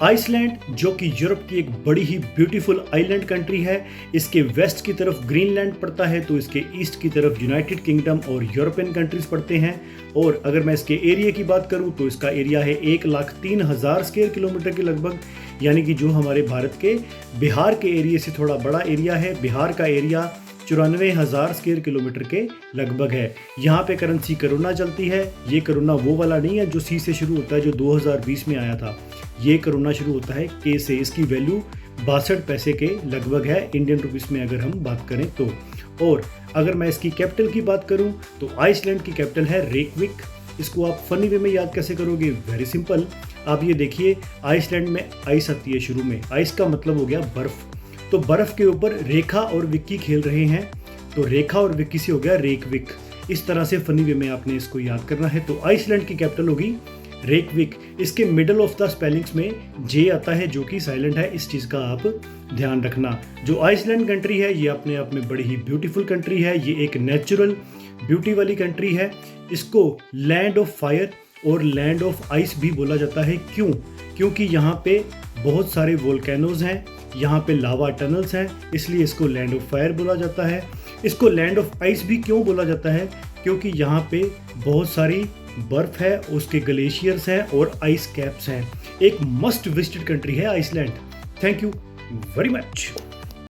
Iceland जो कि Europe की एक बड़ी ही ब्यूटीफुल आइलैंड कंट्री है। इसके वेस्ट की तरफ ग्रीनलैंड पड़ता है तो इसके ईस्ट की तरफ यूनाइटेड किंगडम और यूरोपियन कंट्रीज पड़ते हैं। और अगर मैं इसके एरिया की बात करूं तो इसका एरिया है 1,03,000 स्क्वायर किलोमीटर के लगभग, यानी कि जो हमारे भारत के बिहार के एरिया से थोड़ा बड़ा एरिया है। बिहार का एरिया 94,000 स्क्वायर किलोमीटर के लगभग है। यहाँ पे करेंसी करोना चलती है। ये करोना वो वाला नहीं है जो सी से शुरू होता है, जो 2020 में आया था। ये करोना शुरू होता है के से। इसकी वैल्यू 62 पैसे के लगभग है इंडियन रुपीस में अगर हम बात करें तो। और अगर मैं इसकी कैपिटल की बात करूं तो आइसलैंड की कैपिटल है रेकविक। इसको आप फनी वे में याद कैसे करोगे? Very simple. आप ये देखिए, आइसलैंड में आइस आती है शुरू में। आइस का मतलब हो गया बर्फ। तो बर्फ के ऊपर रेखा और विक्की खेल रहे हैं, तो रेखा और विक्की से हो गया रेकविक। इस तरह से फनी वे में आपने इसको याद करना है। तो आइसलैंड की कैपिटल होगी रेकविक। इसके मिडल ऑफ द स्पेलिंग्स में जे आता है जो कि साइलेंट है, इस चीज़ का आप ध्यान रखना। जो आइसलैंड कंट्री है ये अपने आप में बड़ी ही ब्यूटीफुल कंट्री है। ये एक नेचुरल ब्यूटी वाली कंट्री है। इसको लैंड ऑफ फायर और लैंड ऑफ आइस भी बोला जाता है। क्यों? क्योंकि यहाँ पे बहुत सारे वोल्केनोज हैं, यहाँ पे लावा टनल्स हैं, इसलिए इसको लैंड ऑफ फायर बोला जाता है। इसको लैंड ऑफ आइस भी क्यों बोला जाता है? क्योंकि यहाँ पे बहुत सारी बर्फ है, उसके ग्लेशियर्स हैं और आइस कैप्स हैं। एक मस्ट विजिटेड कंट्री है Iceland. Thank you very much.